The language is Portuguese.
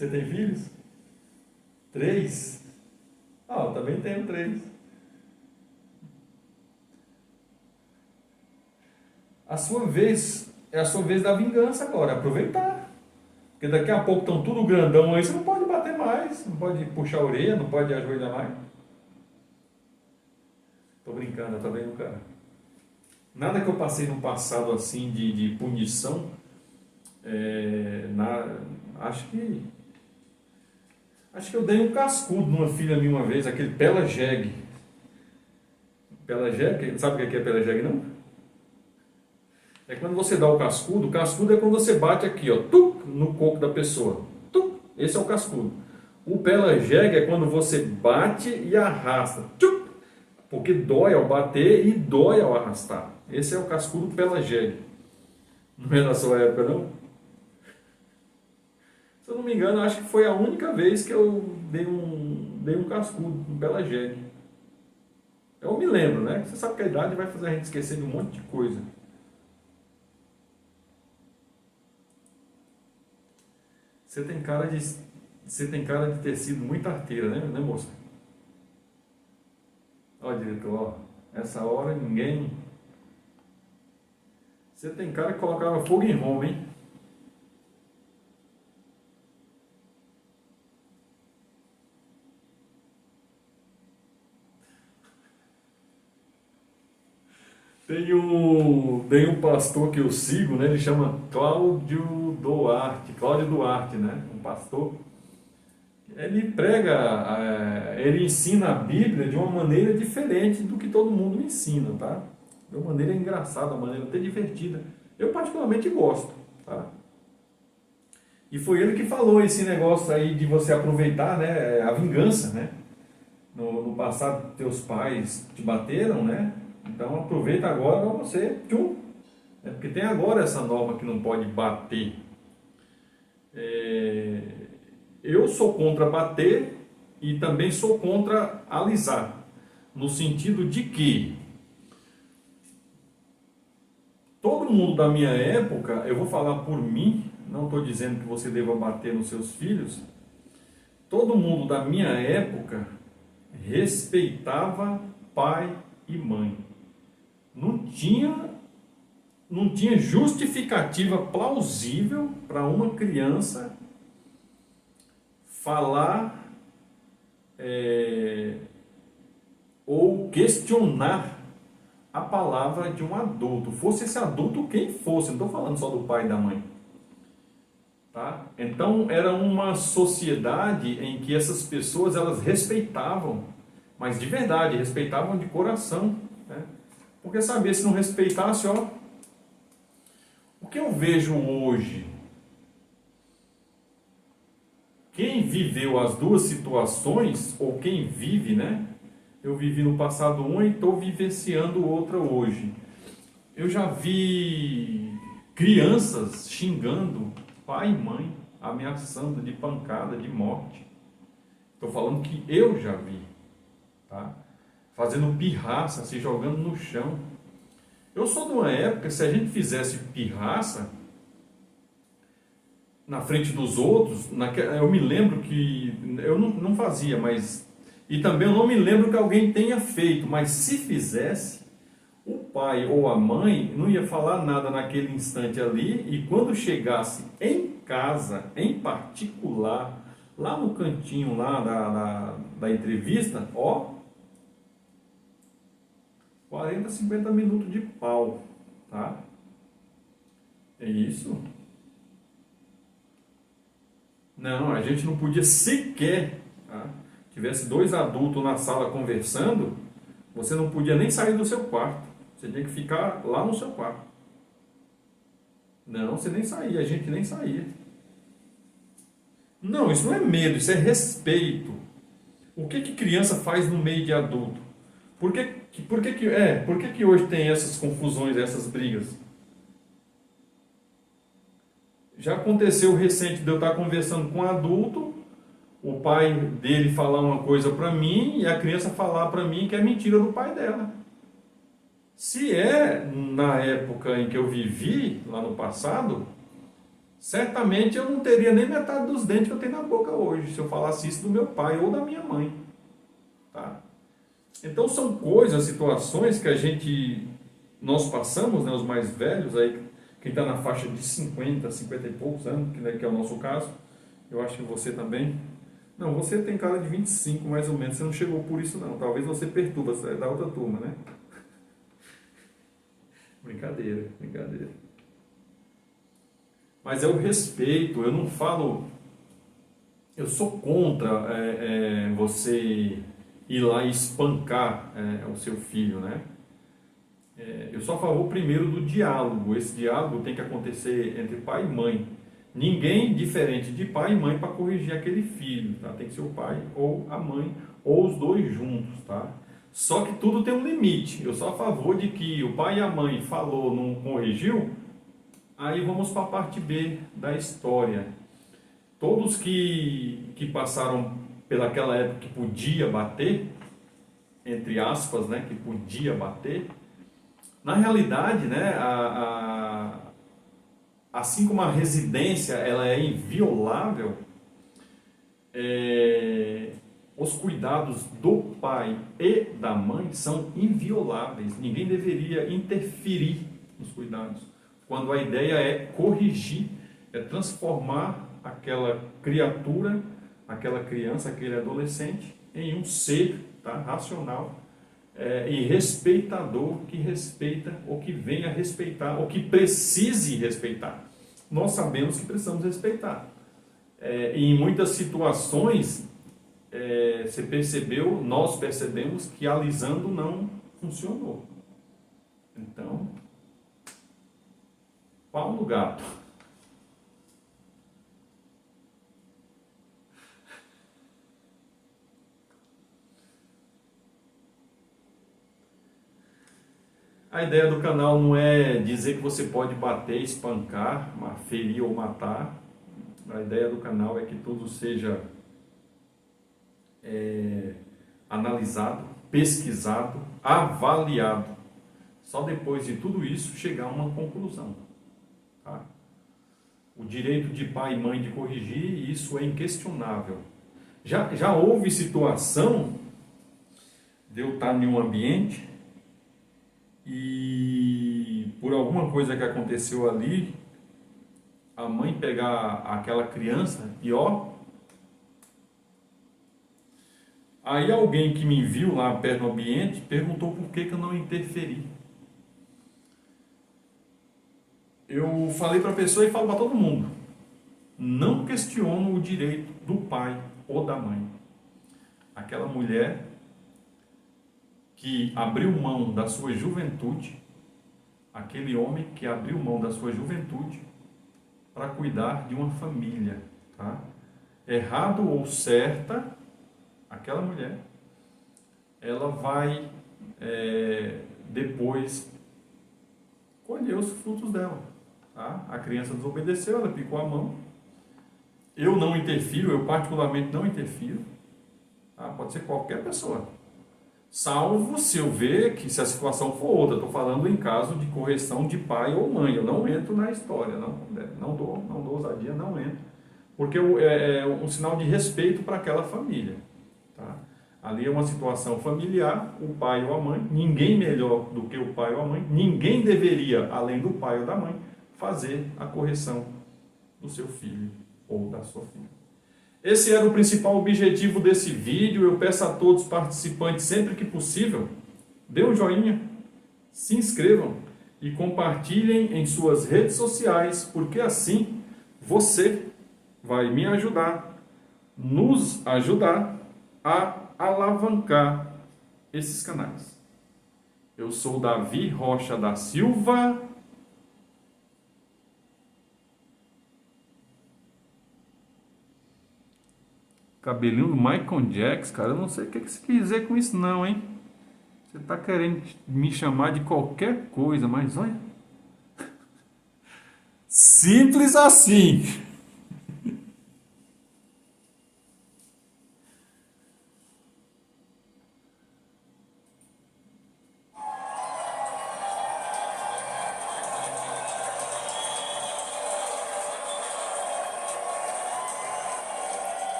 Você tem filhos? 3? Ah, eu também tenho 3. A sua vez, é a sua vez da vingança agora, aproveitar. Porque daqui a pouco estão tudo grandão aí, você não pode bater mais, não pode puxar a orelha, não pode ajoelhar mais. Tô brincando, eu também nunca. Nada que eu passei no passado assim de punição, acho que. Acho que eu dei um cascudo numa filha minha uma vez, aquele Pela Jeg. Pela Jeg, sabe o que é Pela Jeg não? É quando você dá o cascudo é quando você bate aqui, ó, tuc, no coco da pessoa. Tuc, esse é o cascudo. O Pela Jeg é quando você bate e arrasta. Tuc, porque dói ao bater e dói ao arrastar. Esse é o cascudo Pela Jeg. Não é da sua época, não? Se eu não me engano, acho que foi a única vez que eu dei um cascudo, um Pela Jeg. Eu me lembro, né? Você sabe que a idade vai fazer a gente esquecer de um monte de coisa. Você tem cara de ter sido muito arteira, né moça? Ó, diretor, ó, essa hora ninguém. Você tem cara que colocava fogo em Roma, hein? Tem um pastor que eu sigo, né? Ele chama Cláudio Duarte, né? Um pastor. Ele prega, ele ensina a Bíblia de uma maneira diferente do que todo mundo ensina, tá? De uma maneira engraçada, uma maneira até divertida. Eu particularmente gosto, tá? E foi ele que falou esse negócio aí de você aproveitar, né? A vingança, né? No passado, teus pais te bateram, né? Então aproveita agora para você, tchum. Porque tem agora essa norma que não pode bater. Eu sou contra bater e também sou contra alisar. No sentido de que todo mundo da minha época, eu vou falar por mim, não estou dizendo que você deva bater nos seus filhos, todo mundo da minha época respeitava pai e mãe. Não tinha justificativa plausível para uma criança falar ou questionar a palavra de um adulto. Fosse esse adulto quem fosse, não estou falando só do pai e da mãe. Tá? Então era uma sociedade em que essas pessoas elas respeitavam, mas de verdade, respeitavam de coração, né? Porque sabia, se não respeitasse, ó, o que eu vejo hoje, quem viveu as duas situações, ou quem vive, né? Eu vivi no passado uma e estou vivenciando outra hoje. Eu já vi crianças xingando pai e mãe, ameaçando de pancada, de morte. Estou falando que eu já vi, tá? Fazendo pirraça, se jogando no chão. Eu sou de uma época, se a gente fizesse pirraça na frente dos outros, eu me lembro que eu não fazia, mas e também eu não me lembro que alguém tenha feito, mas se fizesse, o pai ou a mãe não ia falar nada naquele instante ali, e quando chegasse em casa, em particular, lá no cantinho lá da entrevista, ó, 40, 50 minutos de pau, tá? É isso? Não, a gente não podia sequer, tá? Tivesse 2 adultos na sala conversando, você não podia nem sair do seu quarto. Você tinha que ficar lá no seu quarto. Não, você nem saía, a gente nem saía. Não, isso não é medo, isso é respeito. O que criança faz no meio de adulto? Por que hoje tem essas confusões, essas brigas? Já aconteceu recente de eu estar conversando com um adulto, o pai dele falar uma coisa para mim e a criança falar para mim que é mentira do pai dela. Se é na época em que eu vivi, lá no passado, certamente eu não teria nem metade dos dentes que eu tenho na boca hoje, se eu falasse isso do meu pai ou da minha mãe. Tá? Então são coisas, situações que nós passamos, né, os mais velhos, aí, quem está na faixa de 50, 50 e poucos anos, que é o nosso caso, eu acho que você também. Não, você tem cara de 25 mais ou menos, você não chegou por isso não, talvez você perturba, você é da outra turma, né? Brincadeira, brincadeira. Mas é o respeito, eu não falo, eu sou contra você ir lá e espancar o seu filho, né? Eu sou a favor primeiro do diálogo, esse diálogo tem que acontecer entre pai e mãe. Ninguém diferente de pai e mãe para corrigir aquele filho, tá? Tem que ser o pai ou a mãe, ou os dois juntos, tá? Só que tudo tem um limite, eu sou a favor de que o pai e a mãe falou, não corrigiu, aí vamos para a parte B da história. Todos que passaram pelaquela época que podia bater, entre aspas, né, que podia bater, na realidade, né, assim como a residência ela é inviolável, os cuidados do pai e da mãe são invioláveis. Ninguém deveria interferir nos cuidados, quando a ideia é corrigir, é transformar aquela criatura, aquela criança, aquele adolescente em um ser, tá, racional e respeitador, que respeita ou que venha respeitar ou que precise respeitar. Nós sabemos que precisamos respeitar. E em muitas situações, nós percebemos que alisando não funcionou. Então, pau no gato. A ideia do canal não é dizer que você pode bater, espancar, ferir ou matar. A ideia do canal é que tudo seja analisado, pesquisado, avaliado. Só depois de tudo isso chegar a uma conclusão. Tá? O direito de pai e mãe de corrigir, isso é inquestionável. Já houve situação de eu estar em um ambiente e por alguma coisa que aconteceu ali, a mãe pegar aquela criança e aí alguém que me viu lá perto do ambiente perguntou por que eu não interferi. Eu falei para a pessoa e falo para todo mundo, não questiono o direito do pai ou da mãe. Aquela mulher que abriu mão da sua juventude, aquele homem que abriu mão da sua juventude para cuidar de uma família, tá? Errado ou certa, aquela mulher, ela vai depois colher os frutos dela, tá? A criança desobedeceu, ela picou a mão. Eu não interfiro, eu particularmente não interfiro, tá? Pode ser qualquer pessoa. Salvo se eu ver que se a situação for outra, estou falando em caso de correção de pai ou mãe, eu não entro na história, não dou ousadia, não entro, porque é um sinal de respeito para aquela família. Tá? Ali é uma situação familiar, o pai ou a mãe, ninguém melhor do que o pai ou a mãe, ninguém deveria, além do pai ou da mãe, fazer a correção do seu filho ou da sua filha. Esse era o principal objetivo desse vídeo. Eu peço a todos os participantes, sempre que possível, dê um joinha, se inscrevam e compartilhem em suas redes sociais, porque assim você vai me ajudar, nos ajudar a alavancar esses canais. Eu sou Davi Rocha da Silva. Cabelinho do Michael Jackson, cara, eu não sei o que você quer dizer com isso não, hein? Você tá querendo me chamar de qualquer coisa, mas olha... Simples assim.